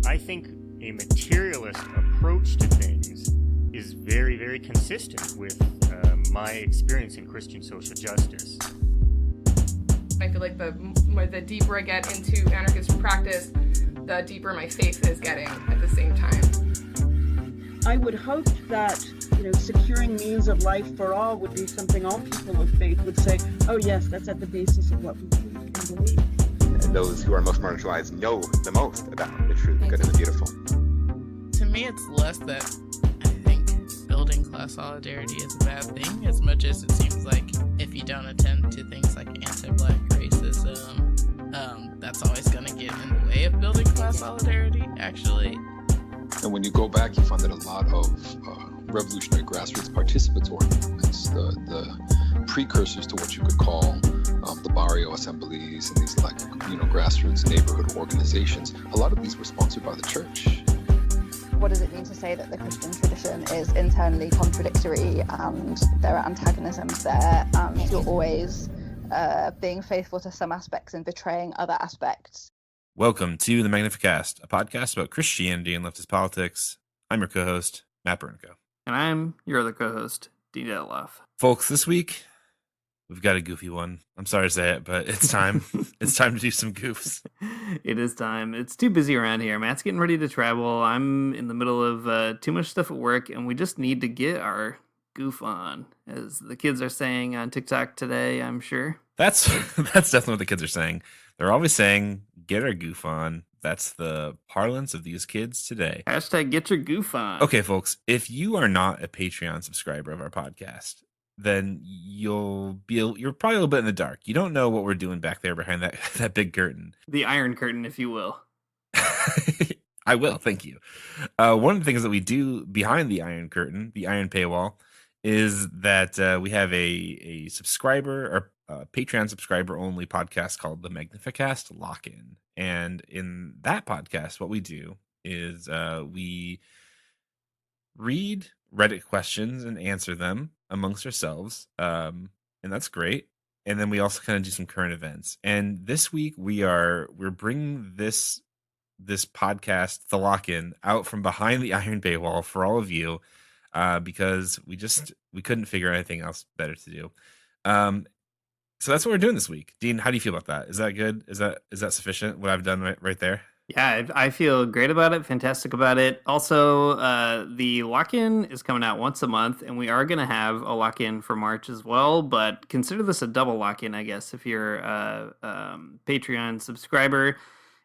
I think a materialist approach to things is very, very consistent with my experience in Christian social justice. I feel like the deeper I get into anarchist practice, the deeper my faith is getting at the same time. I would hope that, securing means of life for all would be something all people of faith would say, oh yes, that's at the basis of what we believe. And those who are most marginalized know the most about the true, the good, and the beautiful. To me, it's less that I think building class solidarity is a bad thing, as much as it seems like if you don't attend to things like anti-Black racism, that's always going to get in the way of building class solidarity, actually. And when you go back, you find that a lot of revolutionary grassroots participatory movements, the precursors to what you could call the barrio assemblies and these grassroots neighborhood organizations, a lot of these were sponsored by the church. What does it mean to say that the Christian tradition is internally contradictory and there are antagonisms there and you're always being faithful to some aspects and betraying other aspects? Welcome to the Magnificast, a podcast about Christianity and leftist politics. I'm your co-host, Matt Bernico. And I'm your other co-host, Dean Detloff. Folks, this week, we've got a goofy one. I'm sorry to say it, but it's time. It's time to do some goofs. It is time. It's too busy around here. Matt's getting ready to travel. I'm in the middle of too much stuff at work, and we just need to get our goof on, as the kids are saying on TikTok today, I'm sure. That's definitely what the kids are saying. They're always saying, get our goof on. That's the parlance of these kids today. Hashtag get your goof on. Okay, folks, if you are not a Patreon subscriber of our podcast, then you're probably a little bit in the dark. You don't know what we're doing back there behind that big curtain. The Iron Curtain, if you will. I will, thank you. One of the things that we do behind the Iron Curtain, the Iron Paywall, is that we have a subscriber or Patreon subscriber only podcast called the Magnificast Lock-In. And in that podcast, what we do is we read Reddit questions and answer them amongst ourselves. And that's great. And then we also kind of do some current events. And this week we're bringing this podcast, the Lock-In, out from behind the Iron Paywall for all of you. Because we couldn't figure anything else better to do. So that's what we're doing this week. Dean, how do you feel about that? Is that good? Is that sufficient? What I've done right there? Yeah, I feel great about it. Fantastic about it. Also, the lock-in is coming out once a month, and we are going to have a lock-in for March as well. But consider this a double lock-in, I guess, if you're a Patreon subscriber.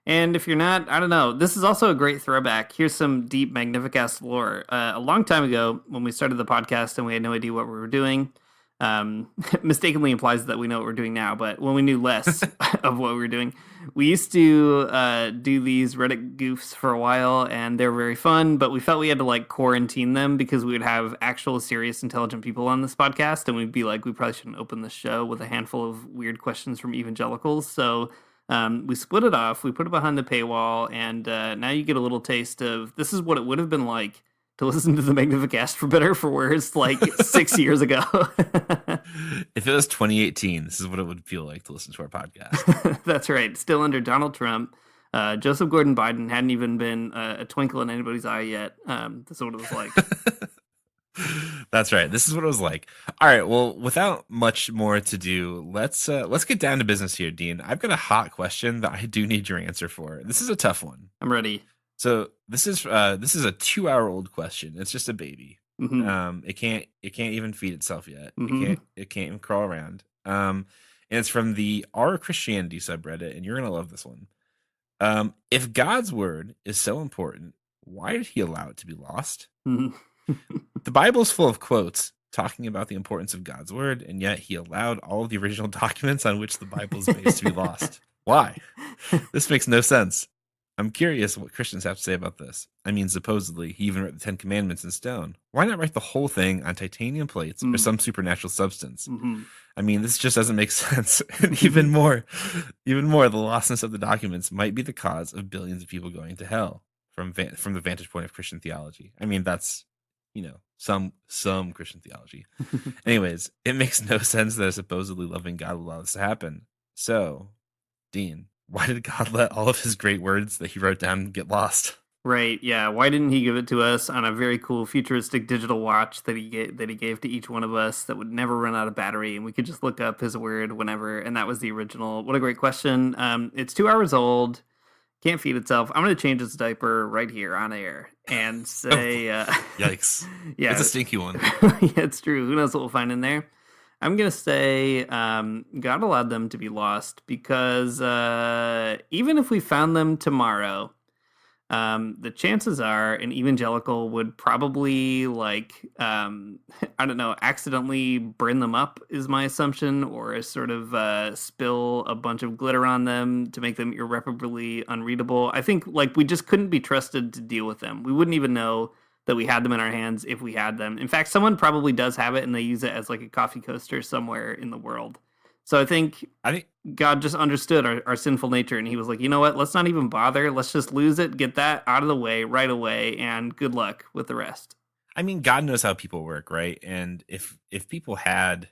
And if you're not, I don't know. This is also a great throwback. Here's some deep Magnificast lore. A long time ago, when we started the podcast and we had no idea what we were doing, mistakenly implies that we know what we're doing now, but when we knew less of what we were doing, we used to do these Reddit goofs for a while, and they're very fun, but we felt we had to quarantine them because we would have actual serious intelligent people on this podcast, and we'd be like, we probably shouldn't open the show with a handful of weird questions from evangelicals. So we split it off, we put it behind the paywall, and now you get a little taste of this is what it would have been like to listen to the Magnificast, for better or for worse, 6 years ago. If it was 2018, this is what it would feel like to listen to our podcast. That's right. Still under Donald Trump. Joseph Gordon Biden hadn't even been a twinkle in anybody's eye yet. That's what it was like. That's right. This is what it was like. All right. Well, without much more to do, let's get down to business here, Dean. I've got a hot question that I do need your answer for. This is a tough one. I'm ready. So this is a 2-hour-old question. It's just a baby. Mm-hmm. It can't even feed itself yet. Mm-hmm. It can't even crawl around. And it's from the Our Christianity subreddit, and you're gonna love this one. If God's word is so important, why did he allow it to be lost? Mm-hmm. The Bible's full of quotes talking about the importance of God's word, and yet he allowed all of the original documents on which the Bible is based to be lost. Why? This makes no sense. I'm curious what Christians have to say about this. I mean, supposedly, he even wrote the 10 Commandments in stone. Why not write the whole thing on titanium plates or some supernatural substance? Mm-hmm. I mean, this just doesn't make sense. And even more, the lostness of the documents might be the cause of billions of people going to hell from the vantage point of Christian theology. I mean, that's, some Christian theology. Anyways, it makes no sense that a supposedly loving God would allow this to happen. So, Dean, why did God let all of his great words that he wrote down get lost? Right. Yeah. Why didn't he give it to us on a very cool futuristic digital watch that he gave to each one of us that would never run out of battery, and we could just look up his word whenever? And that was the original. What a great question. It's 2 hours old. Can't feed itself. I'm going to change its diaper right here on air and say, Yikes. yeah, It's a stinky one. yeah, it's true. Who knows what we'll find in there? I'm going to say God allowed them to be lost because even if we found them tomorrow, the chances are an evangelical would probably I don't know, accidentally burn them up is my assumption, or sort of spill a bunch of glitter on them to make them irreparably unreadable. I think we just couldn't be trusted to deal with them. We wouldn't even know that we had them in our hands if we had them. In fact, someone probably does have it and they use it as like a coffee coaster somewhere in the world. So I think God just understood our sinful nature, and he was like, you know what? Let's not even bother. Let's just lose it, get that out of the way right away, and good luck with the rest. I mean, God knows how people work, right? And if people had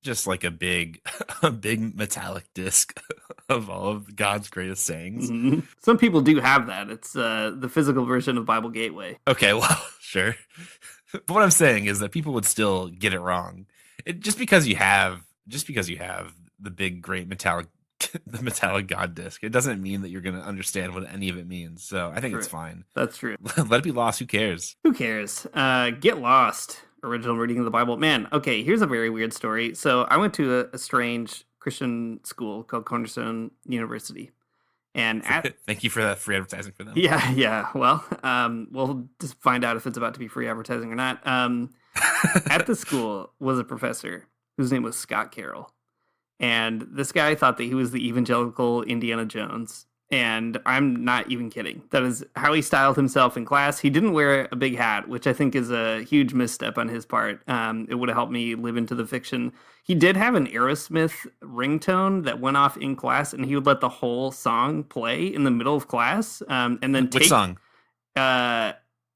just like a big metallic disc of all of God's greatest sayings. Mm-hmm. Some people do have that. It's the physical version of Bible Gateway. Okay, well, sure. But what I'm saying is that people would still get it wrong. Just because you have the big, great metallic God disc, it doesn't mean that you're going to understand what any of it means. So I think it's fine. That's true. Let it be lost. Who cares? Who cares? Get lost. Original reading of the Bible. Man, okay, here's a very weird story. So I went to a strange Christian school called Cornerstone University. And thank you for that free advertising for them. Yeah. Well, we'll just find out if it's about to be free advertising or not. At the school was a professor whose name was Scott Carroll. And this guy thought that he was the evangelical Indiana Jones. And I'm not even kidding. That is how he styled himself in class. He didn't wear a big hat, which I think is a huge misstep on his part. It would have helped me live into the fiction. He did have an Aerosmith ringtone that went off in class, and he would let the whole song play in the middle of class. And then Which song?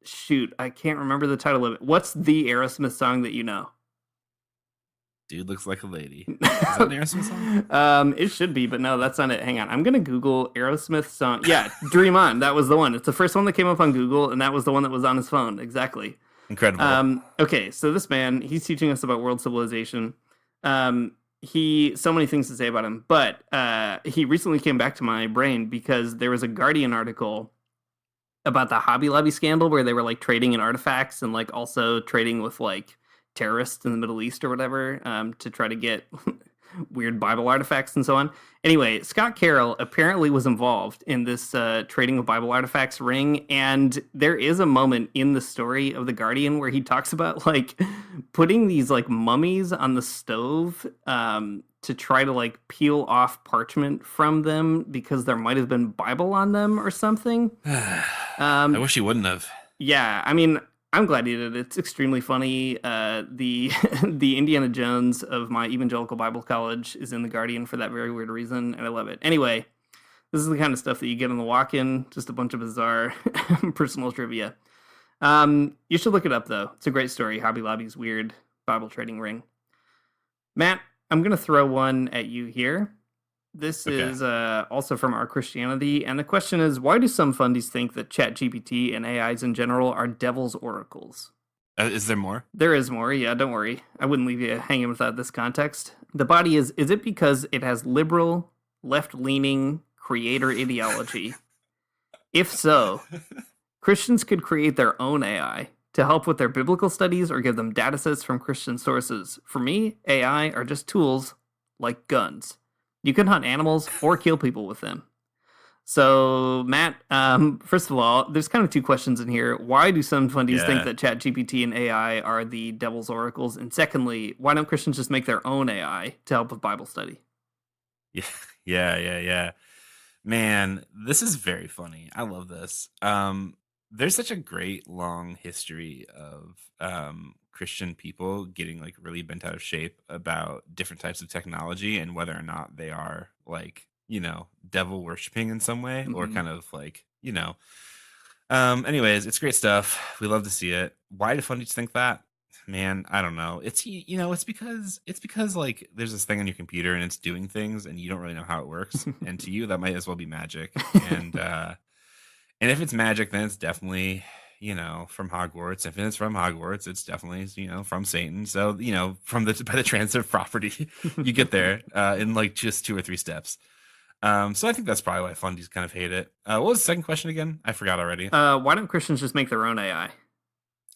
Shoot, I can't remember the title of it. What's the Aerosmith song that you know? Dude looks like a lady. Is that an Aerosmith song? It should be, but no, that's not it. Hang on. I'm going to Google Aerosmith song. Yeah, Dream On. That was the one. It's the first one that came up on Google, and that was the one that was on his phone. Exactly. Incredible. Okay, so this man, he's teaching us about world civilization. So many things to say about him, but he recently came back to my brain because there was a Guardian article about the Hobby Lobby scandal where they were trading in artifacts and also trading with terrorists in the Middle East or whatever to try to get weird Bible artifacts and so on. Anyway, Scott Carroll apparently was involved in this trading of Bible artifacts ring, and there is a moment in the story of The Guardian where he talks about putting these mummies on the stove to try to peel off parchment from them because there might have been Bible on them or something. I wish he wouldn't have. Yeah, I mean, I'm glad he did. It's extremely funny. The Indiana Jones of my evangelical Bible college is in The Guardian for that very weird reason, and I love it. Anyway, this is the kind of stuff that you get in the walk-in, just a bunch of bizarre personal trivia. You should look it up, though. It's a great story, Hobby Lobby's weird Bible trading ring. Matt, I'm going to throw one at you here. This is also from Our Christianity, and the question is, why do some fundies think that ChatGPT and AIs in general are devil's oracles? Is there more? There is more, yeah, don't worry. I wouldn't leave you hanging without this context. The body is it because it has liberal, left-leaning, creator ideology? If so, Christians could create their own AI to help with their biblical studies or give them datasets from Christian sources. For me, AI are just tools like guns. You can hunt animals or kill people with them. So, Matt, first of all, there's kind of two questions in here. Why do some fundies think that ChatGPT and AI are the devil's oracles? And secondly, why don't Christians just make their own AI to help with Bible study? Yeah. Man, this is very funny. I love this. There's such a great long history of Christian people getting really bent out of shape about different types of technology and whether or not they are devil worshiping in some way or kind of anyways, it's great stuff. We love to see it. Why do fundies think that? Man, I don't know. It's because there's this thing on your computer and it's doing things and you don't really know how it works. And to you, that might as well be magic. And And if it's magic, then it's definitely, from Hogwarts. If it's from Hogwarts, it's definitely, from Satan. So, from by the transitive property, you get there in like just 2 or 3 steps. So I think that's probably why fundies kind of hate it. What was the second question again? I forgot already. Why don't Christians just make their own AI?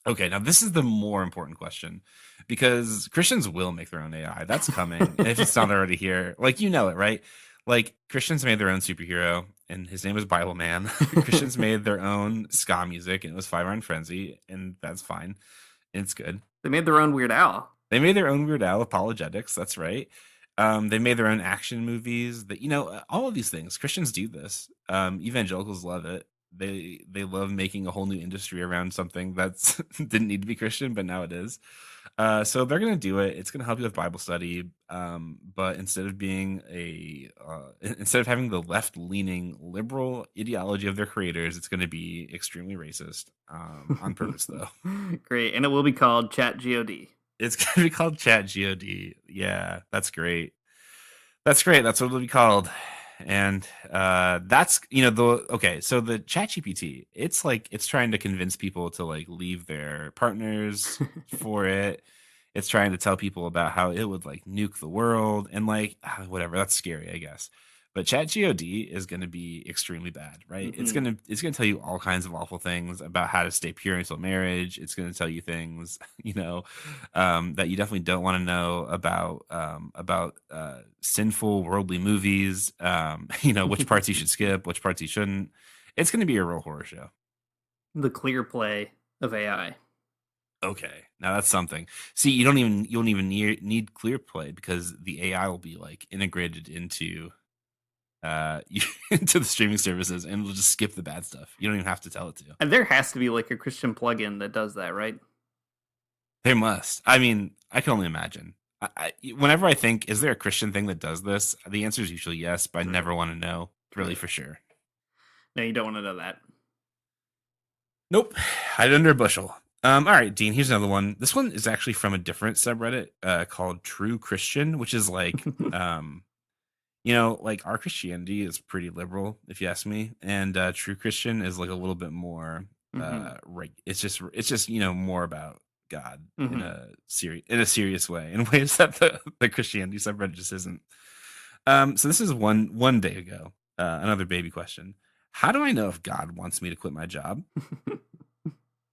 Okay, now this is the more important question, because Christians will make their own AI. That's coming. If it's not already here, like, it, right? Like, Christians made their own superhero, and his name was Bible Man. Christians made their own ska music, and it was Five Iron Frenzy, and that's fine. It's good. They made their own Weird Al. They made their own Weird Al apologetics. That's right. They made their own action movies. That all of these things. Christians do this. Evangelicals love it. They love making a whole new industry around something that's didn't need to be Christian, but now it is. So they're gonna do it. It's gonna help you with Bible study. But instead of being instead of having the left-leaning liberal ideology of their creators, it's gonna be extremely racist. On purpose, though. Great, and it will be called Chat God. It's gonna be called Chat God. Yeah, that's great. That's great. That's what it'll be called. And that's so the Chat GPT, it's like it's trying to convince people to like leave their partners for it. It's trying to tell people about how it would like nuke the world and like whatever. That's scary, I guess. But Chat God is going to be extremely bad, right? Mm-hmm. It's gonna tell you all kinds of awful things about how to stay pure until marriage. It's going to tell you things, that you definitely don't want to know about sinful worldly movies. Which parts you should skip, which parts you shouldn't. It's going to be a real horror show. The clear play of AI. Okay, now that's something. See, you don't even need clear play, because the AI will be like integrated into into the streaming services, and it'll just skip the bad stuff. You don't even have to tell it to. And there has to be like a Christian plugin that does that, right? There must. I mean, I can only imagine. Whenever I think, is there a Christian thing that does this? The answer is usually yes, but I never want to know really for sure. No, you don't want to know that. Nope. Hide it under a bushel. All right, Dean, here's another one. This one is actually from a different subreddit called True Christian, which is like, like our Christianity is pretty liberal, if you ask me. And True Christian is like a little bit more, right. It's just, more about God in a serious way, in ways that the Christianity subreddit just isn't. So this is one day ago, another baby question. How do I know if God wants me to quit my job?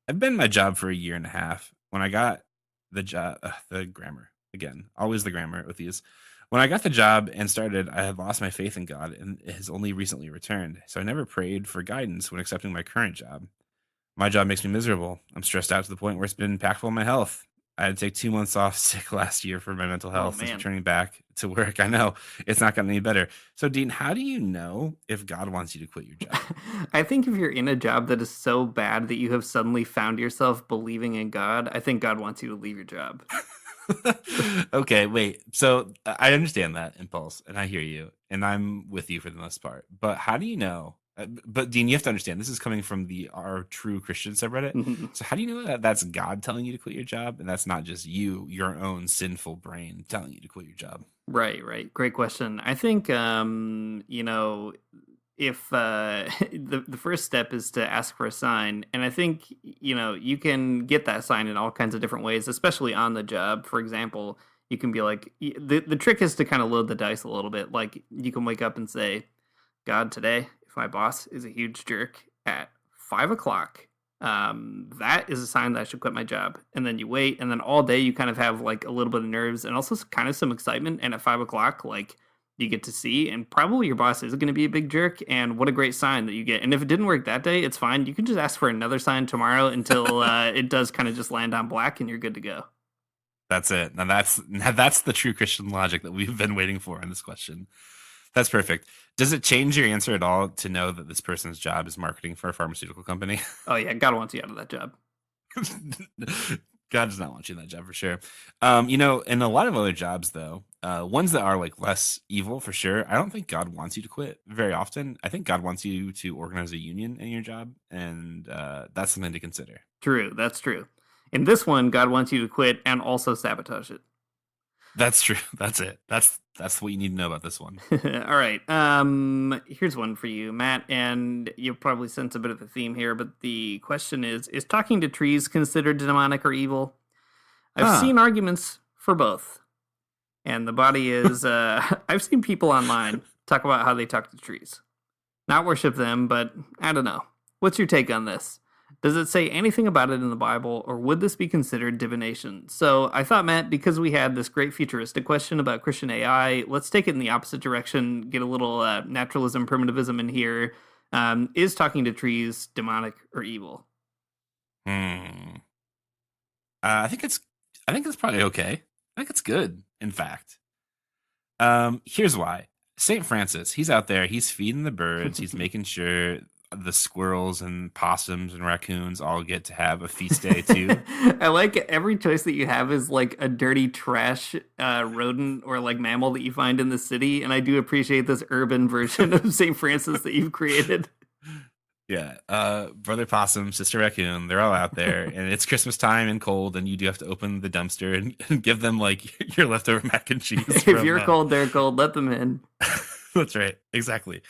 I've been in my job for 1.5 years. When I got the job, the grammar again, always the grammar with these. When I got the job and started, I had lost my faith in God, and it has only recently returned. So I never prayed for guidance when accepting my current job. My job makes me miserable. I'm stressed out to the point where it's been impactful on my health. I had to take 2 months off sick last year for my mental health since returning back to work. I know it's not gotten any better. So, Dean, how do you know if God wants you to quit your job? I think if you're in a job that is so bad that you have suddenly found yourself believing in God, I think God wants you to leave your job. Okay, wait. So I understand that impulse, and I hear you, and I'm with you for the most part. But how do you know? But Dean, you have to understand, this is coming from our True Christian subreddit. So how do you know that that's God telling you to quit your job, and that's not just your own sinful brain telling you to quit your job? Right. Great question. I think if the first step is to ask for a sign, and I think you can get that sign in all kinds of different ways, especially on the job. For example, you can be like, the trick is to kind of load the dice a little bit. Like, you can wake up and say, God, today, if my boss is a huge jerk at 5:00, that is a sign that I should quit my job. And then you wait, and then all day you kind of have like a little bit of nerves and also kind of some excitement. And at 5:00, like, you get to see, and probably your boss is going to be a big jerk. And what a great sign that you get. And if it didn't work that day, it's fine. You can just ask for another sign tomorrow until it does kind of just land on black, and you're good to go. That's it. Now that's the true Christian logic that we've been waiting for in this question. That's perfect. Does it change your answer at all to know that this person's job is marketing for a pharmaceutical company? Oh yeah, God wants you out of that job. God does not want you in that job for sure. In a lot of other jobs though, ones that are like less evil for sure, I don't think God wants you to quit very often. I think God wants you to organize a union in your job, and that's something to consider. True, that's true. In this one, God wants you to quit and also sabotage it. That's true. That's it. That's what you need to know about this one. All right. Here's one for you, Matt, and you'll probably sense a bit of a theme here, but the question is talking to trees considered demonic or evil? I've seen arguments for both. And the body is I've seen people online talk about how they talk to trees. Not worship them, but I don't know. What's your take on this? Does it say anything about it in the Bible, or would this be considered divination? So I thought, Matt, because we had this great futuristic question about Christian AI, let's take it in the opposite direction, get a little naturalism, primitivism in here. Is talking to trees demonic or evil? I think it's probably okay. I think it's good, in fact. Here's why. St. Francis, he's out there, he's feeding the birds, he's making sure the squirrels and possums and raccoons all get to have a feast day too. I like every choice that you have is like a dirty trash rodent or like mammal that you find in the city, and I do appreciate this urban version of St. Francis that you've created. Yeah, brother possum, sister raccoon, they're all out there, and it's Christmas time and cold, and you do have to open the dumpster and give them like your leftover mac and cheese. If you're cold, they're cold. Let them in. That's right, exactly.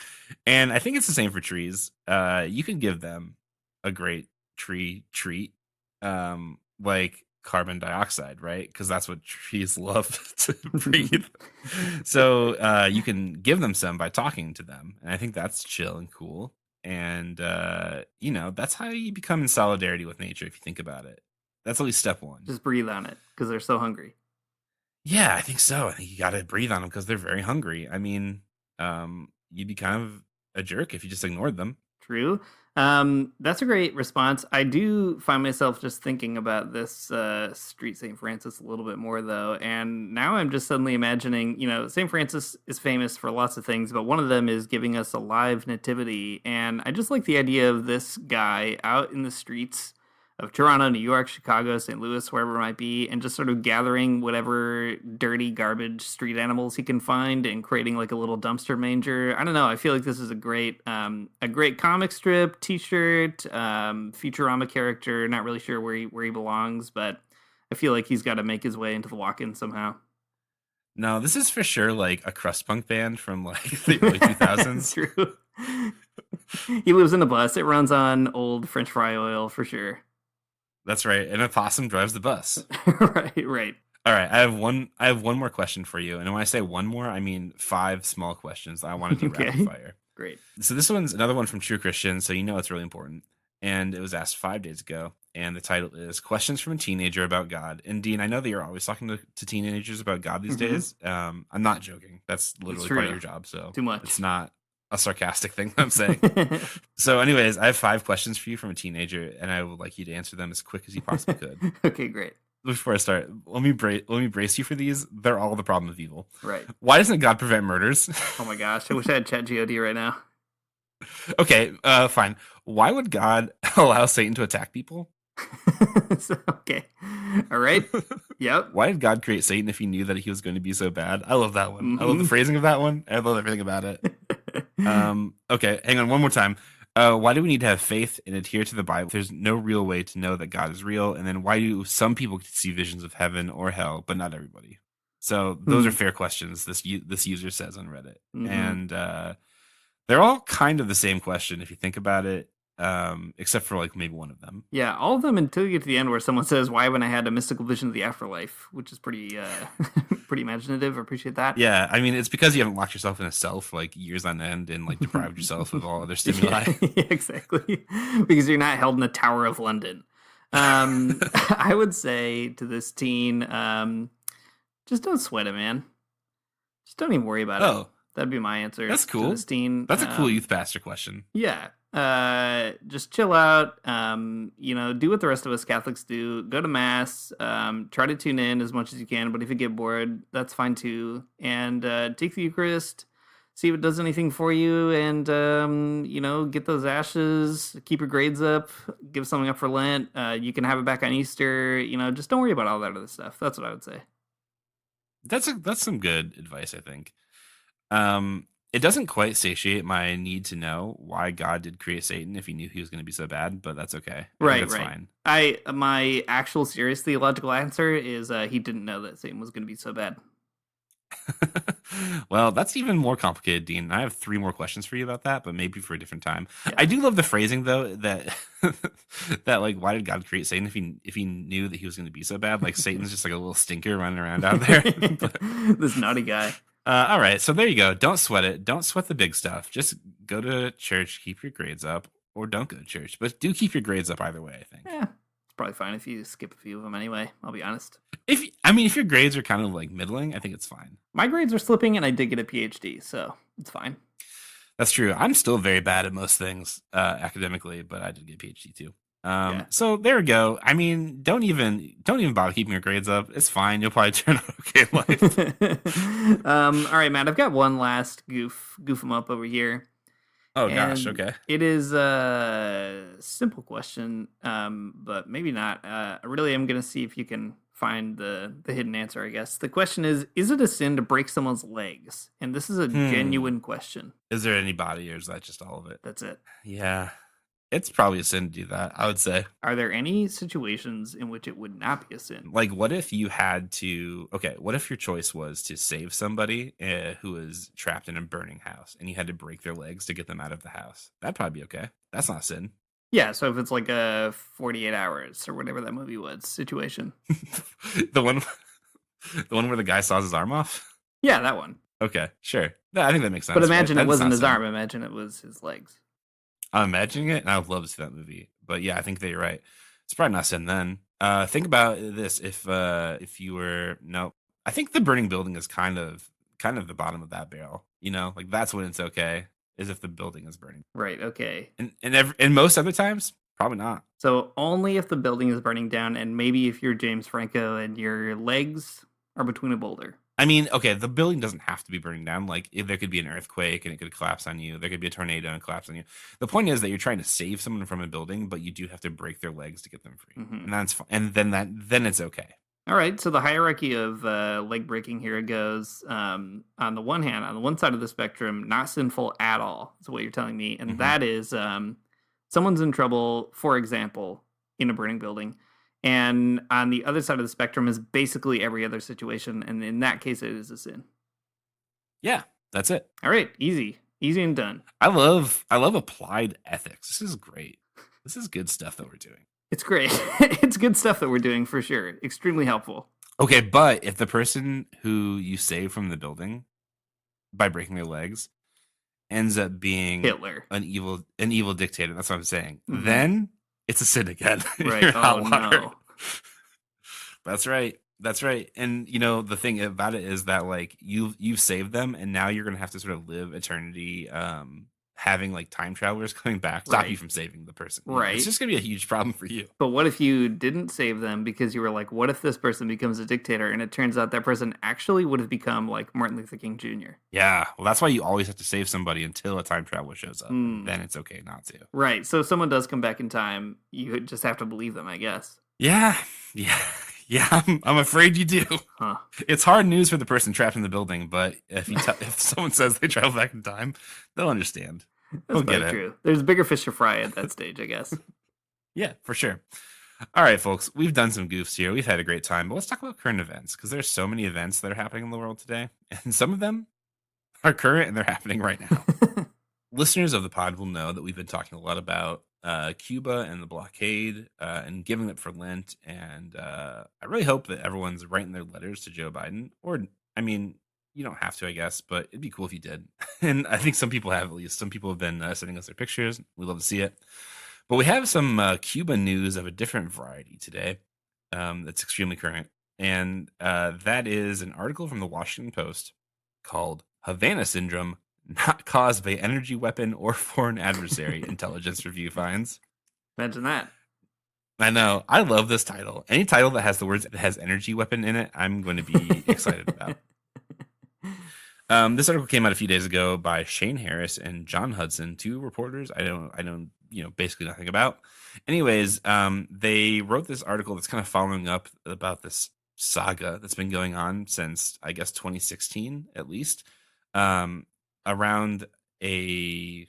And I think it's the same for trees. You can give them a great tree treat, like carbon dioxide, right? Because that's what trees love to breathe. So you can give them some by talking to them, and I think that's chill and cool. And that's how you become in solidarity with nature. If you think about it, that's at least step one. Just breathe on it because they're so hungry. Yeah, I think so. I think you got to breathe on them because they're very hungry. I mean, you'd be kind of a jerk if you just ignored them. True. That's a great response. I do find myself just thinking about this Street St. Francis a little bit more, though. And now I'm just suddenly imagining, St. Francis is famous for lots of things, but one of them is giving us a live nativity. And I just like the idea of this guy out in the streets of Toronto, New York, Chicago, St. Louis, wherever it might be, and just sort of gathering whatever dirty garbage street animals he can find and creating like a little dumpster manger. I don't know. I feel like this is a great comic strip, T-shirt, Futurama character. Not really sure where he belongs, but I feel like he's got to make his way into the walk-in somehow. No, this is for sure like a crust punk band from like the early 2000s. True. He lives in a bus. It runs on old French fry oil for sure. That's right. And a possum drives the bus. Right. All right. I have one more question for you. And when I say one more, I mean 5 small questions I want to do rapid fire. Great. So this one's another one from True Christian, so it's really important. And it was asked 5 days ago. And the title is Questions from a Teenager About God. And Dean, I know that you're always talking to teenagers about God these days. I'm not joking. That's literally part of your job. So too much. It's not a sarcastic thing I'm saying. So anyways, I have 5 questions for you from a teenager, and I would like you to answer them as quick as you possibly could. Okay, great. Before I start, let me brace you for these. They're all the problem of evil. Right. Why doesn't God prevent murders? Oh my gosh, I wish I had ChatGOD right now. Okay, fine. Why would God allow Satan to attack people? Okay. All right. Yep. Why did God create Satan if he knew that he was going to be so bad? I love that one. I love the phrasing of that one. I love everything about it. Okay, hang on one more time. Why do we need to have faith and adhere to the Bible? There's no real way to know that God is real. And then why do some people see visions of heaven or hell, but not everybody? So those are fair questions, this user says on Reddit. And they're all kind of the same question if you think about it, except for like maybe one of them. Yeah, all of them until you get to the end where someone says, why haven't I had a mystical vision of the afterlife? Which is pretty pretty imaginative. I appreciate that. Yeah, I mean, it's because you haven't locked yourself in a cell for like years on end and like deprived yourself of all other stimuli. Yeah, exactly. Because you're not held in the Tower of London. I would say to this teen, just don't sweat it, man. Just don't even worry about it. That'd be my answer. That's cool. To this teen. That's a cool youth pastor question. Yeah. Just chill out, do what the rest of us Catholics do, go to mass, try to tune in as much as you can, but if you get bored, that's fine too. And, take the Eucharist, see if it does anything for you, and, get those ashes, keep your grades up, give something up for Lent. You can have it back on Easter, just don't worry about all that other stuff. That's what I would say. That's some good advice, I think. It doesn't quite satiate my need to know why God did create Satan if he knew he was going to be so bad, but that's okay. That's fine. My actual serious theological answer is he didn't know that Satan was going to be so bad. Well, that's even more complicated, Dean. I have 3 more questions for you about that, but maybe for a different time. Yeah. I do love the phrasing though that that like why did God create Satan if he knew that he was going to be so bad? Like Satan's just like a little stinker running around out there. But, This naughty guy. all right, so there you go. Don't sweat it. Don't sweat the big stuff. Just go to church, keep your grades up, or don't go to church. But do keep your grades up either way, I think. Yeah, it's probably fine if you skip a few of them anyway. I'll be honest. If your grades are kind of like middling, I think it's fine. My grades are slipping, and I did get a PhD, so it's fine. That's true. I'm still very bad at most things academically, but I did get a PhD too. So there we go. I mean, don't even bother keeping your grades up. It's fine. You'll probably turn out okay in life. All right, Matt. I've got one last goof 'em up over here. Oh gosh, And okay. It is a simple question, but maybe not. I really am going to see if you can find the hidden answer, I guess. The question is it a sin to break someone's legs? And this is a genuine question. Is there any body, or is that just all of it? That's it. Yeah. It's probably a sin to do that, I would say. Are there any situations in which it would not be a sin? Like, what if you had to... Okay, what if your choice was to save somebody who was trapped in a burning house, and you had to break their legs to get them out of the house? That'd probably be okay. That's not a sin. Yeah, so if it's like a 48 hours or whatever that movie was situation. The one where the guy saws his arm off? Yeah, that one. Okay, sure. I think that makes sense. But imagine right? it That's wasn't not his sin. arm. Imagine it was his legs. I'm imagining it, and I would love to see that movie. But yeah, I think that you're right. It's probably not sin then. Think about this: if you were I think the burning building is kind of the bottom of that barrel. You know, like that's when it's okay, is if the building is burning. Right. Okay. And most other times, probably not. So only if the building is burning down, and maybe if you're James Franco and your legs are between a boulder. I mean, okay, the building doesn't have to be burning down. Like, there could be an earthquake and it could collapse on you. There could be a tornado and collapse on you. The point is that you're trying to save someone from a building, but you do have to break their legs to get them free, and that's fine. And then it's okay. All right. So the hierarchy of leg breaking here goes. On the one hand, on the one side of the spectrum, not sinful at all. Is what you're telling me, and that is someone's in trouble, for example, in a burning building. And on the other side of the spectrum is basically every other situation. And in that case, it is a sin. Yeah, that's it. All right. Easy and done. I love applied ethics. This is great. This is good stuff that we're doing. It's great. It's good stuff that we're doing for sure. Extremely helpful. Okay, but if the person who you save from the building by breaking their legs ends up being Hitler, an evil dictator, that's what I'm saying, then it's a sin again. Right. You're hot Oh, water. no. That's right. And the thing about it is that like you've saved them, and now you're gonna have to sort of live eternity having like time travelers coming back to stop you from saving the person. Right. It's just gonna be a huge problem for you. But what if you didn't save them because you were like, what if this person becomes a dictator, and it turns out that person actually would have become like Martin Luther King Jr. Yeah, well, that's why you always have to save somebody until a time traveler shows up. Then it's okay not to. Right. So if someone does come back in time, you just have to believe them, I guess. Yeah. I'm afraid you do. Huh. It's hard news for the person trapped in the building, but if if someone says they travel back in time, they'll understand. That's They'll get very it. true. There's bigger fish to fry at that stage, I guess. Yeah, for sure. All right, folks, we've done some goofs here. We've had a great time, but let's talk about current events, because there's so many events that are happening in the world today, and some of them are current and they're happening right now. Listeners of the pod will know that we've been talking a lot about Cuba and the blockade and giving up for Lent, and I really hope that everyone's writing their letters to Joe Biden, or, I mean, you don't have to, I guess, but it'd be cool if you did. And I think some people have, at least. Some people have been sending us their pictures. We love to see it. But we have some Cuba news of a different variety today that's extremely current. And that is an article from the Washington Post called Havana Syndrome, Not Caused by Energy Weapon or Foreign Adversary, Intelligence Review Finds. Imagine that. I know. I love this title. Any title that has the words that has energy weapon in it, I'm going to be excited about. This article came out a few days ago by Shane Harris and John Hudson, 2 reporters I know basically nothing about. Anyways, they wrote this article that's kind of following up about this saga that's been going on since, I guess, 2016 at least, around a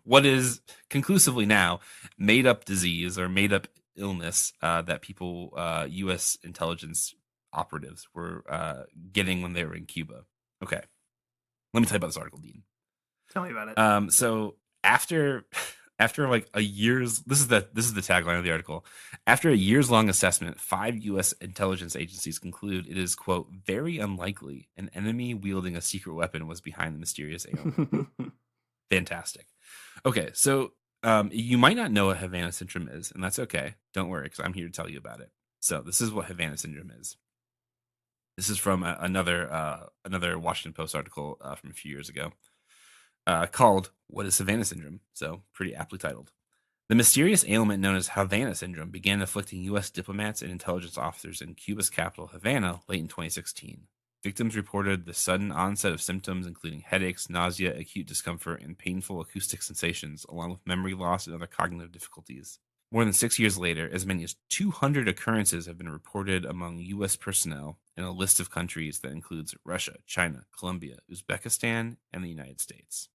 what is conclusively now made up disease or made up illness that people, U.S. intelligence operatives were getting when they were in Cuba. Okay, let me tell you about this article, Dean. Tell me about it. So after like a year's this is the tagline of the article. After a years long assessment, 5 U.S. intelligence agencies conclude it is, quote, very unlikely an enemy wielding a secret weapon was behind the mysterious ailment. Fantastic. Okay, so you might not know what Havana syndrome is, and that's okay. Don't worry, because I'm here to tell you about it. So this is what Havana syndrome is. This is from another Washington Post article from a few years ago. Called What is Havana Syndrome? So, pretty aptly titled. The mysterious ailment known as Havana Syndrome began afflicting U.S. diplomats and intelligence officers in Cuba's capital, Havana, late in 2016. Victims reported the sudden onset of symptoms including headaches, nausea, acute discomfort, and painful acoustic sensations, along with memory loss and other cognitive difficulties. More than 6 years later, as many as 200 occurrences have been reported among U.S. personnel in a list of countries that includes Russia, China, Colombia, Uzbekistan, and the United States.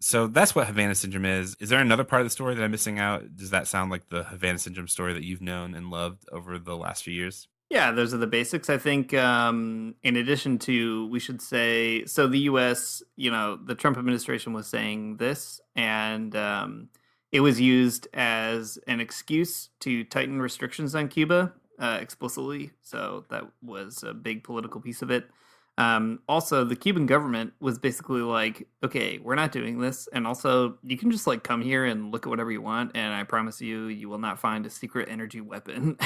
So that's what Havana Syndrome is. Is there another part of the story that I'm missing out? Does that sound like the Havana Syndrome story that you've known and loved over the last few years? Yeah, those are the basics. I think in addition to, we should say, so the U.S., the Trump administration was saying this, and it was used as an excuse to tighten restrictions on Cuba explicitly. So that was a big political piece of it. Also, the Cuban government was basically like, okay, we're not doing this. And also, you can just like come here and look at whatever you want. And I promise you, you will not find a secret energy weapon.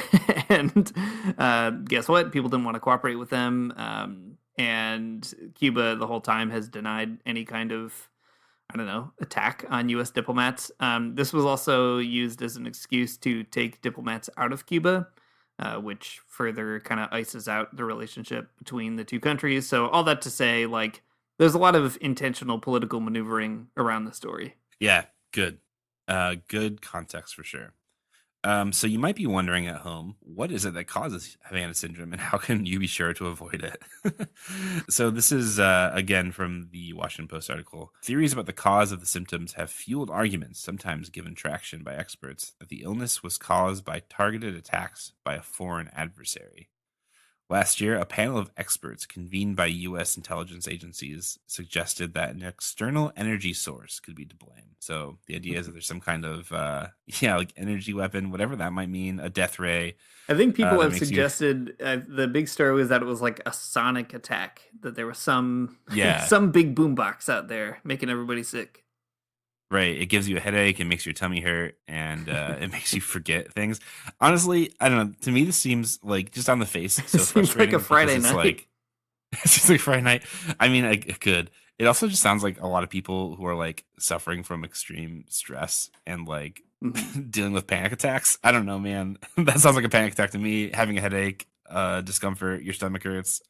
And guess what? People didn't want to cooperate with them. And Cuba the whole time has denied any kind of, attack on U.S. diplomats. This was also used as an excuse to take diplomats out of Cuba. Which further kind of ices out the relationship between the two countries. So all that to say, like, there's a lot of intentional political maneuvering around the story. Yeah, good. Good context for sure. So you might be wondering at home, what is it that causes Havana Syndrome and how can you be sure to avoid it? So this is, again, from the Washington Post article. Theories about the cause of the symptoms have fueled arguments, sometimes given traction by experts, that the illness was caused by targeted attacks by a foreign adversary. Last year, a panel of experts convened by U.S. intelligence agencies suggested that an external energy source could be to blame. So the idea is that there's some kind of, like energy weapon, whatever that might mean, a death ray. I think people have suggested the big story was that it was like a sonic attack, that there was some big boombox out there making everybody sick. Right. It gives you a headache, it makes your tummy hurt, and it makes you forget things. Honestly, I don't know. To me, this seems like, just on the face, so seems like a Friday night. It seems like Friday night. I mean, it could. It also just sounds like a lot of people who are like suffering from extreme stress and like dealing with panic attacks. I don't know, man. That sounds like a panic attack to me. Having a headache, discomfort, your stomach hurts.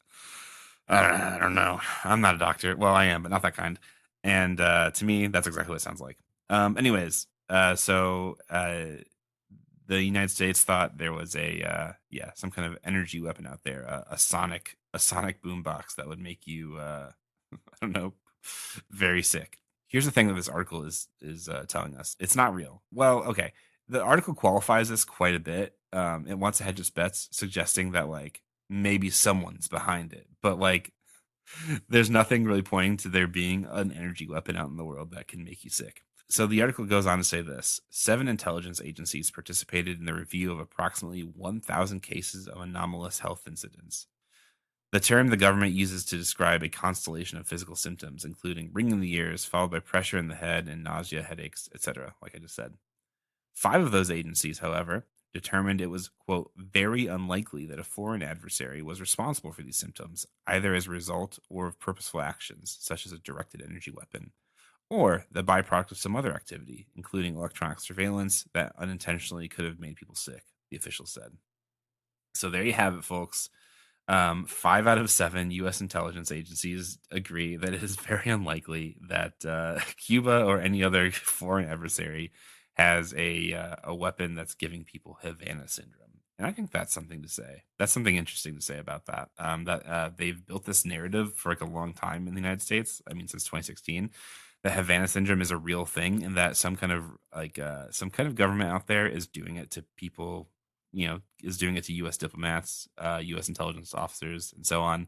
I don't know. I'm not a doctor. Well, I am, but not that kind. And to me, that's exactly what it sounds like. Anyways, so the United States thought there was some kind of energy weapon out there, a sonic boombox that would make you, I don't know, very sick. Here's the thing that this article is telling us: it's not real. Well, okay, the article qualifies this quite a bit. It wants to hedge its bets, suggesting that like maybe someone's behind it, but like, there's nothing really pointing to there being an energy weapon out in the world that can make you sick. So the article goes on to say this: 7 intelligence agencies participated in the review of approximately 1,000 cases of anomalous health incidents. The term the government uses to describe a constellation of physical symptoms, including ringing in the ears, followed by pressure in the head and nausea, headaches, etc., like I just said. 5 of those agencies, however, determined it was, quote, very unlikely that a foreign adversary was responsible for these symptoms, either as a result or of purposeful actions, such as a directed energy weapon, or the byproduct of some other activity, including electronic surveillance that unintentionally could have made people sick, the official said. So there you have it, folks. 5 out of 7 U.S. intelligence agencies agree that it is very unlikely that Cuba or any other foreign adversary has a weapon that's giving people Havana syndrome. And I think that's something to say. That's something interesting to say about that. That they've built this narrative for like a long time in the United States. I mean, since 2016, that Havana syndrome is a real thing, and that some kind of government out there is doing it to people is doing it to U.S. diplomats, U.S. intelligence officers, and so on.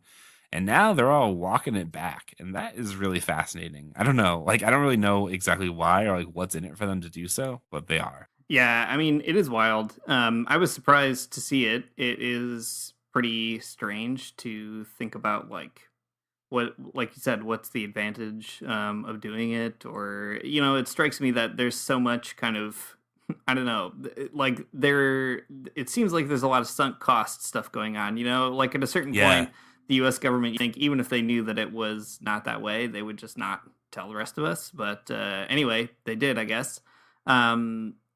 And now they're all walking it back, and that is really fascinating. I don't know, like I don't really know exactly why or like what's in it for them to do so, but they are. Yeah, I mean, it is wild. I was surprised to see it. It is pretty strange to think about, like you said, what's the advantage of doing it? Or, it strikes me that there's so much kind of, I don't know, like it seems like there's a lot of sunk cost stuff going on, like at a certain point, the U.S. government, you think even if they knew that it was not that way, they would just not tell the rest of us. But anyway, they did, I guess.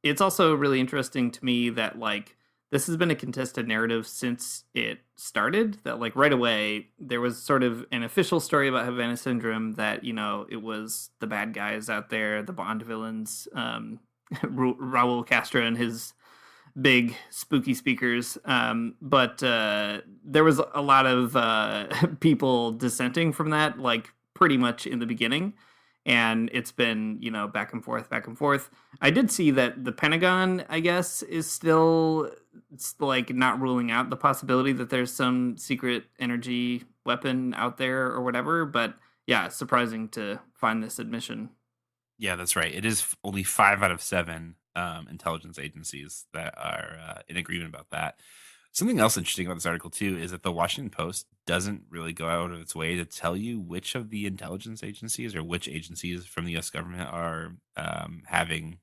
It's also really interesting to me that, like, this has been a contested narrative since it started, that, like, right away, there was sort of an official story about Havana Syndrome that, it was the bad guys out there, the Bond villains, Raul Castro and his big spooky speakers. But there was a lot of people dissenting from that, like, pretty much in the beginning. And it's been, back and forth, back and forth. I did see that the Pentagon, I guess, is still, like, not ruling out the possibility that there's some secret energy weapon out there or whatever. But yeah, it's surprising to find this admission. Yeah, that's right. It is only 5 out of 7 intelligence agencies that are in agreement about that. Something else interesting about this article, too, is that the Washington Post doesn't really go out of its way to tell you which of the intelligence agencies or which agencies from the U.S. government are having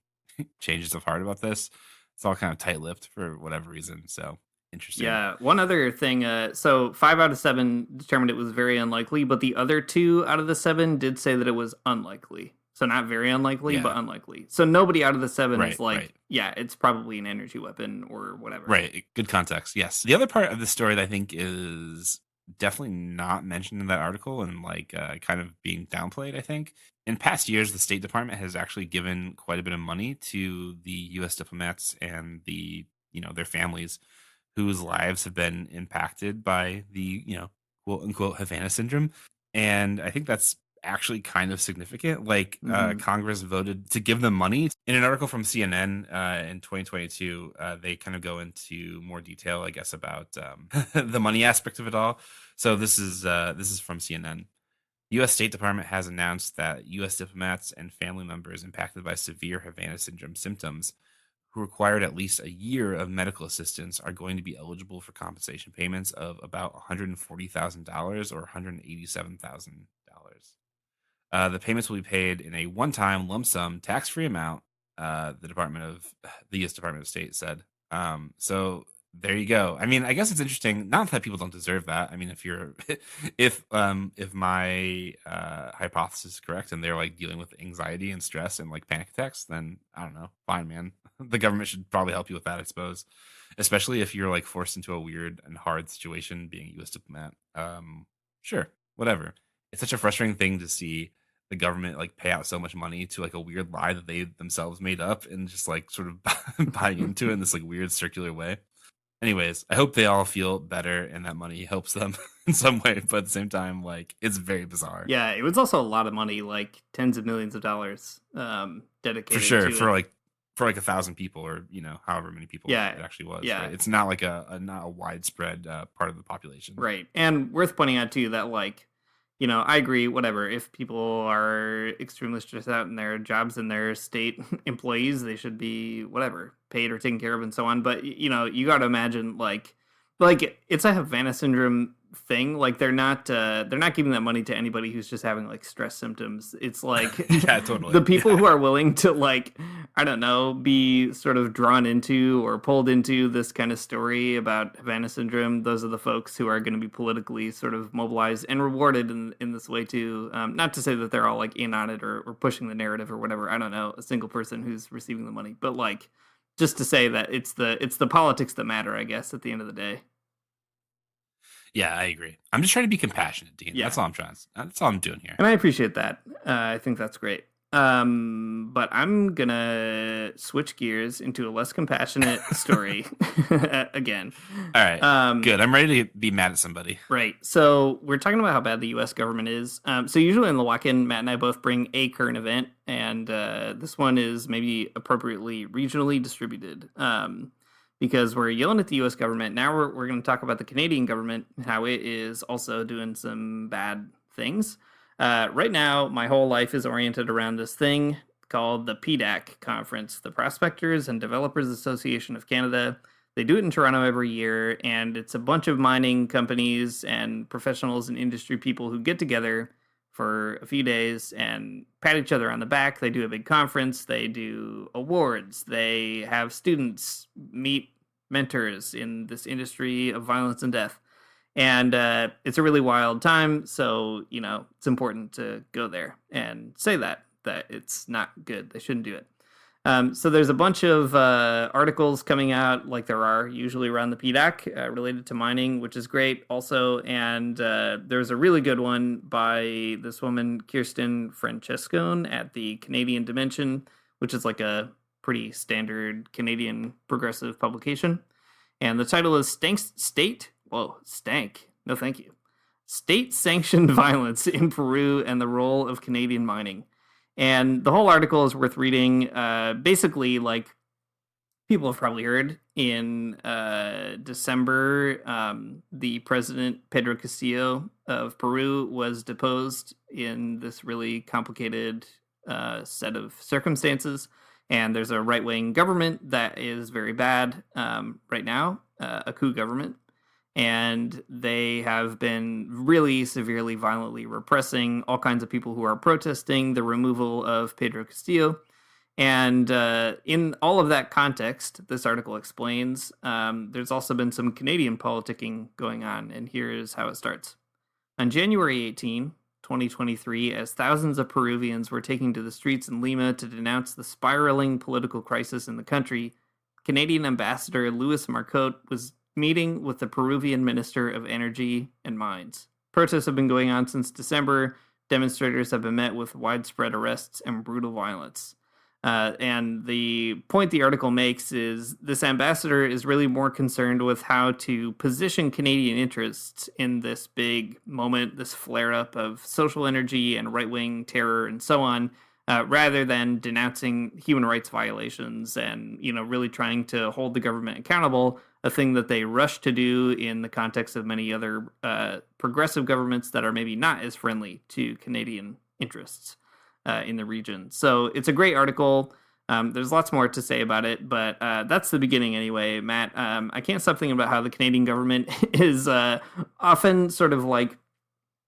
changes of heart about this. It's all kind of tight-lipped for whatever reason. So interesting. Yeah. One other thing. So 5 out of 7 determined it was very unlikely, but the other 2 out of the 7 did say that it was unlikely. So not very unlikely, but unlikely. So nobody out of the 7 is like, yeah, it's probably an energy weapon or whatever. Right. Good context. Yes. The other part of the story that I think is definitely not mentioned in that article and like kind of being downplayed, I think. In past years, the State Department has actually given quite a bit of money to the U.S. diplomats and their families whose lives have been impacted by the, quote unquote, Havana Syndrome. And I think that's actually kind of significant. Like Congress voted to give them money. In an article from CNN in 2022, they kind of go into more detail, I guess, about the money aspect of it all. So this is from CNN. U.S. State Department has announced that U.S. diplomats and family members impacted by severe Havana Syndrome symptoms who required at least a year of medical assistance are going to be eligible for compensation payments of about $140,000 or $187,000. The payments will be paid in a one-time lump sum tax-free amount, the U.S. Department of State said. So there you go. I mean, I guess it's interesting. Not that people don't deserve that. I mean, if my hypothesis is correct and they're like dealing with anxiety and stress and like panic attacks, then I don't know. Fine, man. The government should probably help you with that, I suppose. Especially if you're like forced into a weird and hard situation being a U.S. diplomat. Sure, whatever. It's such a frustrating thing to see the government like pay out so much money to like a weird lie that they themselves made up and just like sort of buying into it in this like weird circular way. Anyways, I hope they all feel better and that money helps them in some way, but at the same time, like it's very bizarre. Yeah, it was also a lot of money, like tens of millions of dollars dedicated for sure to for it. for 1,000 people or however many people it actually was. Yeah, right? It's not like not a widespread part of the population, right? And worth pointing out too that like, I agree, whatever. If people are extremely stressed out in their jobs and their state employees, they should be, whatever, paid or taken care of and so on. But, you got to imagine, like it's a Havana Syndrome thing. Like, they're not giving that money to anybody who's just having, like, stress symptoms. It's like yeah, totally. The people who are willing to, like, I don't know, be sort of drawn into or pulled into this kind of story about Havana Syndrome, those are the folks who are going to be politically sort of mobilized and rewarded in this way too. Not to say that they're all like in on it or pushing the narrative or whatever. I don't know, a single person who's receiving the money, but like just to say that it's the politics that matter, I guess, at the end of the day. Yeah, I agree. I'm just trying to be compassionate, Dean. Yeah. That's all I'm doing here. And I appreciate that. I think that's great. But I'm gonna switch gears into a less compassionate story again. All right, good. I'm ready to be mad at somebody. Right. So we're talking about how bad the U.S. government is. So usually in the lock-in, Matt and I both bring a current event, and this one is maybe appropriately regionally distributed. because we're yelling at the U.S. government. Now we're going to talk about the Canadian government, how it is also doing some bad things. Right now, my whole life is oriented around this thing called the PDAC conference, the Prospectors and Developers Association of Canada. They do it in Toronto every year, and it's a bunch of mining companies and professionals and industry people who get together for a few days and pat each other on the back. They do a big conference. They do awards. They have students meet mentors in this industry of violence and death. And it's a really wild time. So, it's important to go there and say that it's not good. They shouldn't do it. So there's a bunch of articles coming out, like there are usually around the PDAC, related to mining, which is great also. And there's a really good one by this woman, Kirsten Francescone, at the Canadian Dimension, which is like a pretty standard Canadian progressive publication. And the title is State-Sanctioned Violence in Peru and the Role of Canadian Mining. And the whole article is worth reading. Basically, like, people have probably heard, in December, the president, Pedro Castillo of Peru, was deposed in this really complicated set of circumstances. And there's a right-wing government that is very bad right now, a coup government. And they have been really severely, violently repressing all kinds of people who are protesting the removal of Pedro Castillo. And in all of that context, this article explains, there's also been some Canadian politicking going on, and here's how it starts. On January 18, 2023, as thousands of Peruvians were taking to the streets in Lima to denounce the spiraling political crisis in the country, Canadian Ambassador Luis Marcotte was meeting with the Peruvian Minister of Energy and Mines. Protests have been going on since December. Demonstrators have been met with widespread arrests and brutal violence. And the point the article makes is this ambassador is really more concerned with how to position Canadian interests in this big moment, this flare-up of social energy and right-wing terror and so on, rather than denouncing human rights violations and, really trying to hold the government accountable, a thing that they rush to do in the context of many other progressive governments that are maybe not as friendly to Canadian interests in the region. So it's a great article. There's lots more to say about it, but that's the beginning anyway, Matt. I can't stop thinking about how the Canadian government is often sort of like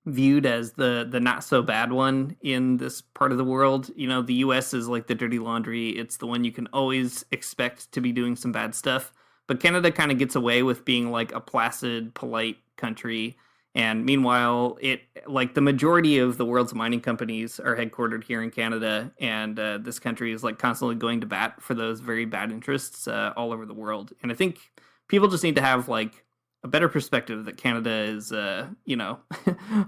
viewed as the not so bad one in this part of the world. The US is like the dirty laundry. It's the one you can always expect to be doing some bad stuff. But Canada kind of gets away with being like a placid, polite country. And meanwhile, the majority of the world's mining companies are headquartered here in Canada. And this country is like constantly going to bat for those very bad interests all over the world. And I think people just need to have like a better perspective that Canada is,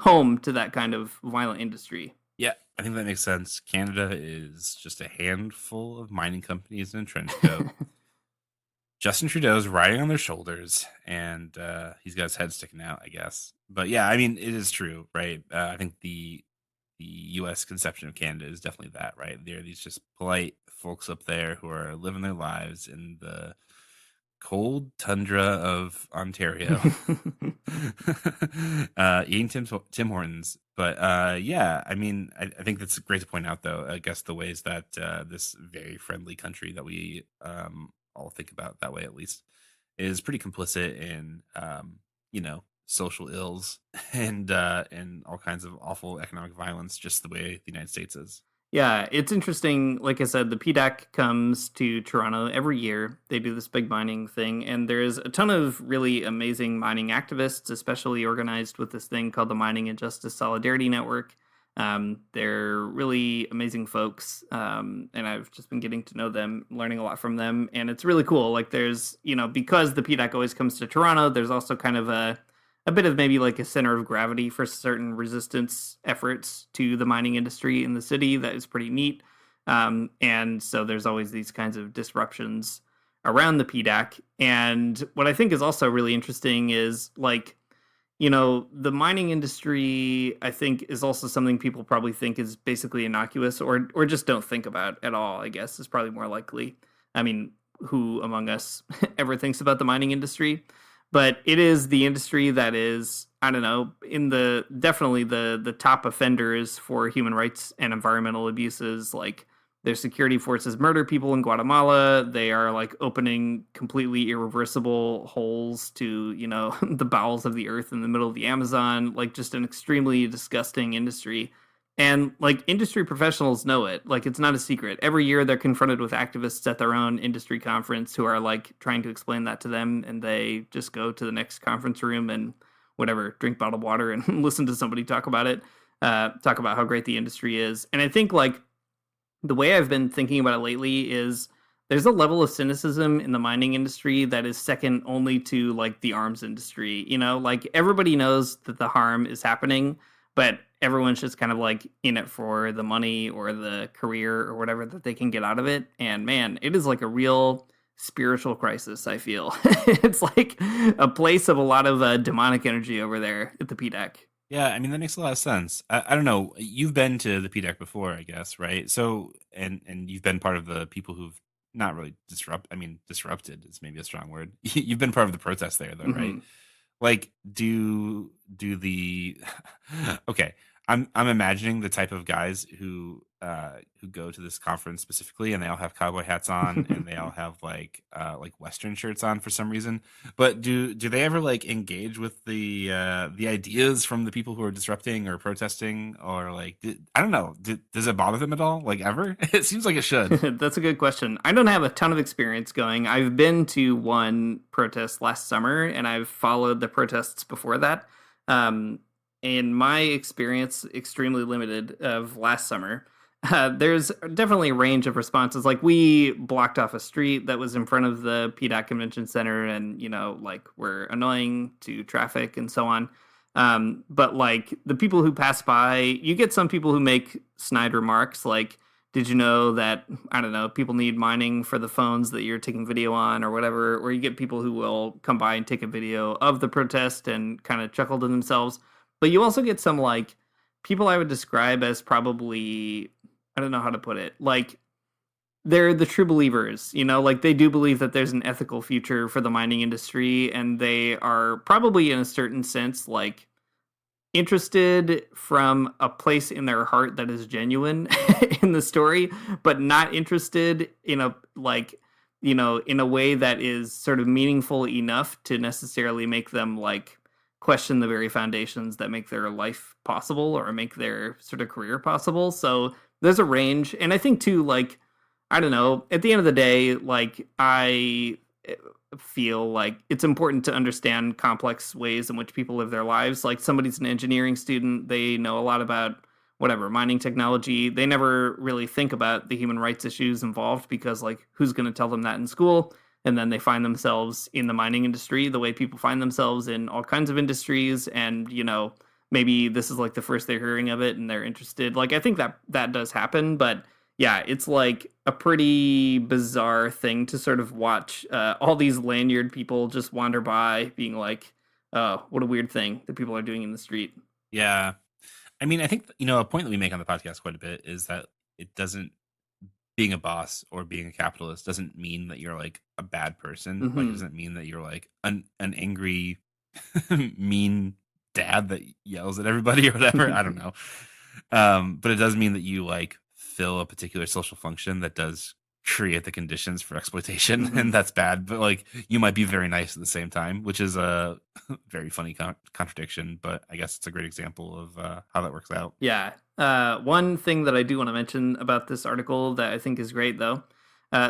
home to that kind of violent industry. Yeah, I think that makes sense. Canada is just a handful of mining companies in a trench coat. Justin Trudeau's riding on their shoulders, and he's got his head sticking out, I guess. But yeah, I mean, it is true, right? I think the U.S. conception of Canada is definitely that, right? They're these just polite folks up there who are living their lives in the cold tundra of Ontario, eating Tim Hortons. But yeah, I mean, I think that's great to point out, though. I guess the ways that this very friendly country that we all think about that way, at least, is pretty complicit in social ills and all kinds of awful economic violence, just the way the United States is. Yeah, it's interesting. Like I said, the PDAC comes to Toronto every year. They do this big mining thing, and there's a ton of really amazing mining activists, especially organized with this thing called the Mining and Justice Solidarity Network. They're really amazing folks, and I've just been getting to know them, learning a lot from them, and it's really cool. Like there's, because the PDAC always comes to Toronto, there's also kind of a bit of maybe like a center of gravity for certain resistance efforts to the mining industry in the city that is pretty neat. And so there's always these kinds of disruptions around the PDAC. And what I think is also really interesting is like, the mining industry, I think, is also something people probably think is basically innocuous or just don't think about at all, I guess, is probably more likely. I mean, who among us ever thinks about the mining industry, but it is the industry that is, I don't know, definitely the top offenders for human rights and environmental abuses. Like, their security forces murder people in Guatemala. They are like opening completely irreversible holes to, the bowels of the earth in the middle of the Amazon. Like, just an extremely disgusting industry. And like, industry professionals know it. Like, it's not a secret. Every year they're confronted with activists at their own industry conference who are like trying to explain that to them, and they just go to the next conference room and whatever, drink bottled water and listen to somebody talk about it, talk about how great the industry is. And I think like the way I've been thinking about it lately is there's a level of cynicism in the mining industry that is second only to like the arms industry. Like, everybody knows that the harm is happening, but everyone's just kind of like in it for the money or the career or whatever that they can get out of it. And man, it is like a real spiritual crisis, I feel. It's like a place of a lot of demonic energy over there at the PDAC. Yeah, I mean, that makes a lot of sense. I don't know. You've been to the PDAC before, I guess, right? So, and you've been part of the people who've not really disrupted is maybe a strong word. You've been part of the protest there, though, right? Like, do the okay? I'm imagining the type of guys who go to this conference specifically, and they all have cowboy hats on, and they all have like Western shirts on for some reason. But do they ever like engage with the ideas from the people who are disrupting or protesting, or like I don't know? Does it bother them at all? Like, ever? It seems like it should. That's a good question. I don't have a ton of experience going. I've been to one protest last summer, and I've followed the protests before that. In my experience, extremely limited, of last summer, there's definitely a range of responses. Like, we blocked off a street that was in front of the PDAC Convention Center, and, like, we're annoying to traffic and so on. But, like, the people who pass by, you get some people who make snide remarks, like, did you know that, I don't know, people need mining for the phones that you're taking video on or whatever, or you get people who will come by and take a video of the protest and kind of chuckle to themselves. But you also get some, like, people I would describe as probably, I don't know how to put it, like, they're the true believers, like, they do believe that there's an ethical future for the mining industry, and they are probably, in a certain sense, like, interested from a place in their heart that is genuine in the story, but not interested in a, like, in a way that is sort of meaningful enough to necessarily make them, like, question the very foundations that make their life possible or make their sort of career possible. So there's a range. And I think too, like, I don't know, at the end of the day, like, I feel like it's important to understand complex ways in which people live their lives. Like, somebody's an engineering student, they know a lot about whatever, mining technology. They never really think about the human rights issues involved because, like, who's going to tell them that in school? And then they find themselves in the mining industry the way people find themselves in all kinds of industries. And, maybe this is like the first they're hearing of it and they're interested. Like, I think that does happen. But yeah, it's like a pretty bizarre thing to sort of watch all these lanyard people just wander by being like, oh, what a weird thing that people are doing in the street. Yeah. I mean, I think, a point that we make on the podcast quite a bit is that it doesn't, being a boss or being a capitalist doesn't mean that you're like a bad person. Like, it doesn't mean that you're like an angry, mean dad that yells at everybody or whatever. I don't know. But it does mean that you like fill a particular social function that does create the conditions for exploitation, and that's bad. But like, you might be very nice at the same time, which is a very funny contradiction. But I guess it's a great example of how that works out. Yeah. One thing that I do want to mention about this article that I think is great, though.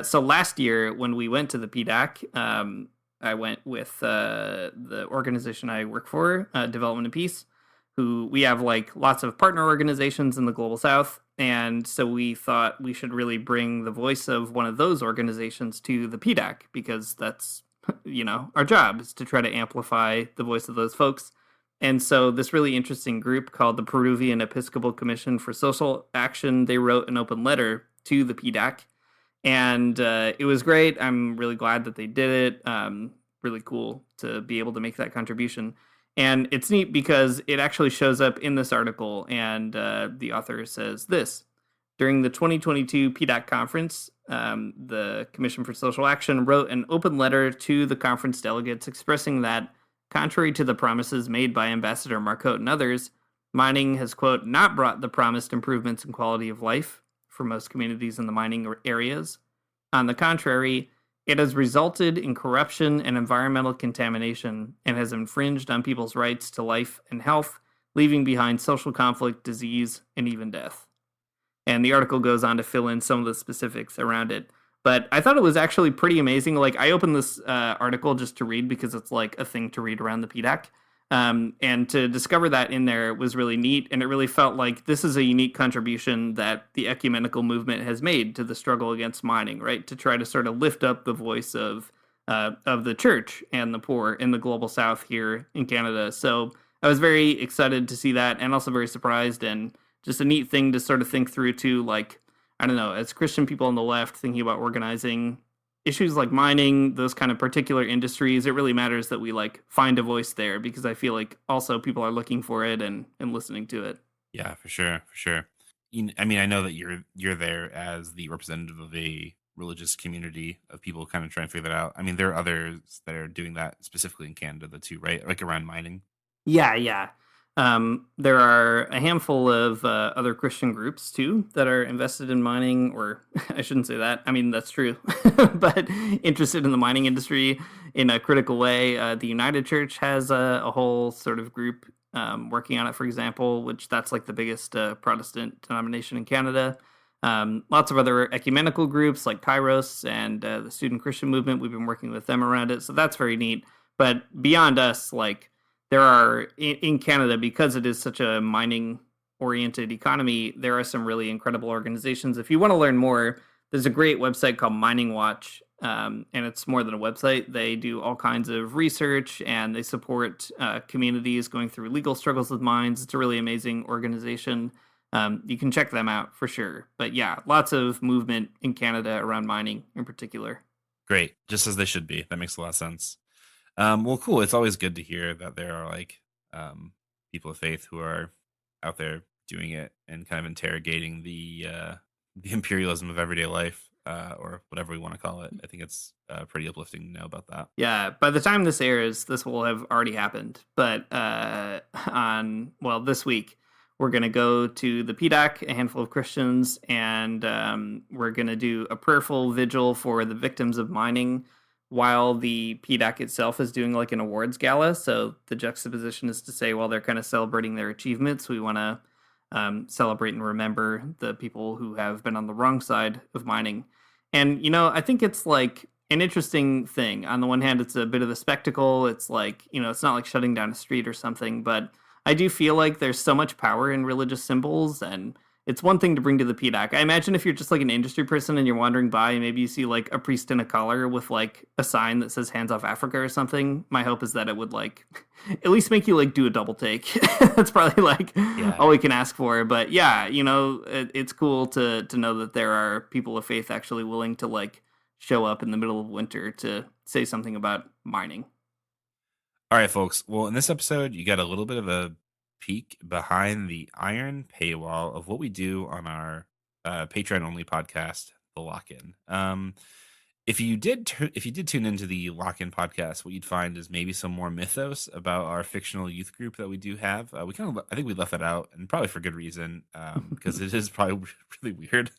So last year when we went to the PDAC, I went with the organization I work for, Development and Peace, who we have like lots of partner organizations in the Global South. And so we thought we should really bring the voice of one of those organizations to the PDAC, because that's, our job is to try to amplify the voice of those folks. And so this really interesting group called the Peruvian Episcopal Commission for Social Action, they wrote an open letter to the PDAC. And it was great. I'm really glad that they did it. Really cool to be able to make that contribution. And it's neat because it actually shows up in this article. And the author says this: during the 2022 PDAC conference, the Commission for Social Action wrote an open letter to the conference delegates expressing that, contrary to the promises made by Ambassador Marcotte and others, mining has, quote, not brought the promised improvements in quality of life for most communities in the mining areas. On the contrary, it has resulted in corruption and environmental contamination and has infringed on people's rights to life and health, leaving behind social conflict, disease, and even death. And the article goes on to fill in some of the specifics around it. But I thought it was actually pretty amazing. Like, I opened this article just to read because it's like a thing to read around the PDAC. And to discover that in there was really neat. And it really felt like this is a unique contribution that the ecumenical movement has made to the struggle against mining, right? To try to sort of lift up the voice of the church and the poor in the global south here in Canada. So I was very excited to see that, and also very surprised, and just a neat thing to sort of think through too. Like, I don't know, as Christian people on the left thinking about organizing issues like mining, those kind of particular industries, it really matters that we like find a voice there, because I feel like also people are looking for it and listening to it. Yeah, for sure, for sure. I mean, I know that you're there as the representative of a religious community of people kind of trying to figure that out. I mean, there are others that are doing that specifically in Canada, though, too, right? Like around mining. Yeah. There are a handful of other Christian groups, too, that are invested in mining, or I shouldn't say that. I mean, that's true, but interested in the mining industry in a critical way. The United Church has a whole sort of group working on it, for example, which that's like the biggest Protestant denomination in Canada. Lots of other ecumenical groups like Kairos and the Student Christian Movement. We've been working with them around it, so that's very neat. But beyond us, like, there are, in Canada, because it is such a mining-oriented economy, there are some really incredible organizations. If you want to learn more, there's a great website called Mining Watch, and it's more than a website. They do all kinds of research, and they support communities going through legal struggles with mines. It's a really amazing organization. You can check them out for sure. But yeah, lots of movement in Canada around mining in particular. Great, just as they should be. That makes a lot of sense. Well, cool. It's always good to hear that there are like people of faith who are out there doing it and kind of interrogating the imperialism of everyday life, or whatever we want to call it. I think it's pretty uplifting to know about that. Yeah, by the time this airs, this will have already happened. But this week, we're going to go to the PDAC, a handful of Christians, and we're going to do a prayerful vigil for the victims of mining, while the PDAC itself is doing like an awards gala. So the juxtaposition is to say, while they're kind of celebrating their achievements, we want to celebrate and remember the people who have been on the wrong side of mining. And, you know, I think it's like an interesting thing. On the one hand, it's a bit of a spectacle. It's like, you know, it's not like shutting down a street or something, but I do feel like there's so much power in religious symbols, and it's one thing to bring to the PDAC. I imagine if you're just like an industry person and you're wandering by and maybe you see like a priest in a collar with like a sign that says hands off Africa or something, my hope is that it would like at least make you like do a double take. That's probably like all we can ask for. But yeah, you know, it's cool to know that there are people of faith actually willing to like show up in the middle of winter to say something about mining. All right, folks. Well, in this episode, you got a little bit of a peek behind the iron paywall of what we do on our Patreon only podcast, The Lock-In. If you did tune into the Lock-In podcast, what you'd find is maybe some more mythos about our fictional youth group that we do have. I think we left that out, and probably for good reason, because it is probably really weird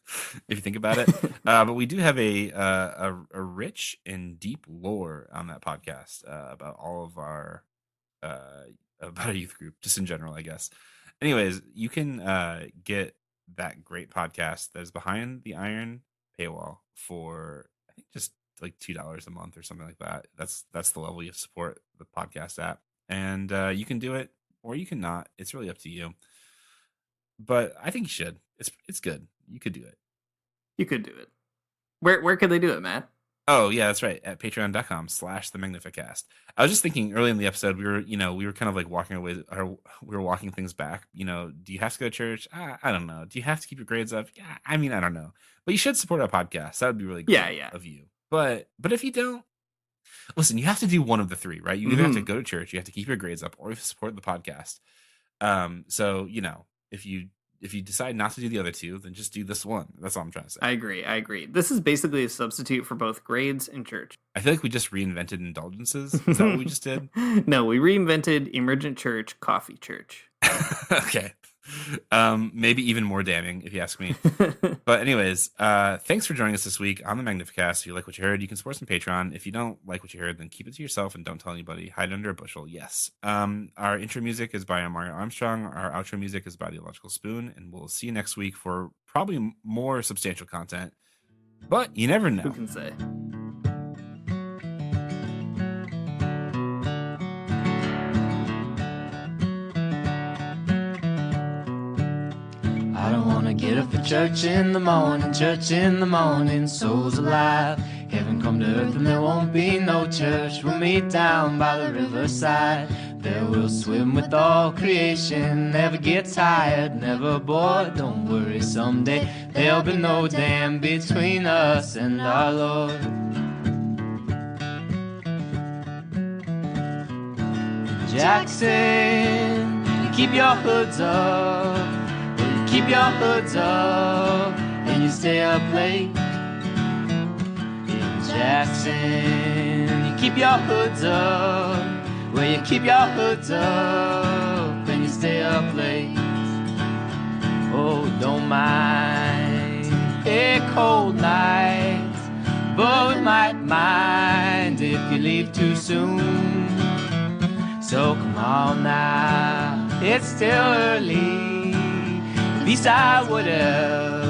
if you think about it. But we do have a rich and deep lore on that podcast about all of our about a youth group, just in general, I guess. Anyways, you can get that great podcast that is behind the iron paywall for, I think, just like $2 a month or something like that. That's the level you support the podcast at, and you can do it or you can not. It's really up to you. But I think you should. It's good. You could do it. You could do it. Where could they do it, Matt? Oh yeah, that's right. At patreon.com/the Magnificast. I was just thinking early in the episode, we were kind of like walking away, or we were walking things back. You know, do you have to go to church? I don't know. Do you have to keep your grades up? Yeah, I mean, I don't know. But you should support our podcast. That would be really great of you. But if you don't, listen, you have to do one of the three, right? You either have to go to church, you have to keep your grades up, or you have to support the podcast. So, you know, if you if you decide not to do the other two, then just do this one. That's all I'm trying to say. I agree. This is basically a substitute for both grades and church. I feel like we just reinvented indulgences. Is that what we just did? No, we reinvented emergent church, coffee church. Okay. Maybe even more damning, if you ask me. But anyways, thanks for joining us this week on the Magnificast. If you like what you heard, you can support us on Patreon. If you don't like what you heard, then keep it to yourself and don't tell anybody. Hide under a bushel. Yes. Our intro music is by Mario Armstrong. Our outro music is by The Illogical Spoon. And we'll see you next week for probably more substantial content. But you never know. Who can say? I don't wanna get up for church in the morning, souls alive. Heaven come to earth and there won't be no church. We'll meet down by the riverside. There we'll swim with all creation. Never get tired, never bored. Don't worry, someday there'll be no dam between us and our Lord. Jackson, keep your hoods up. Keep your hoods up and you stay up late. In Jackson, you keep your hoods up. Well, you keep your hoods up and you stay up late. Oh, don't mind a cold night, but we might mind if you leave too soon. So come on now, it's still early. At least I would have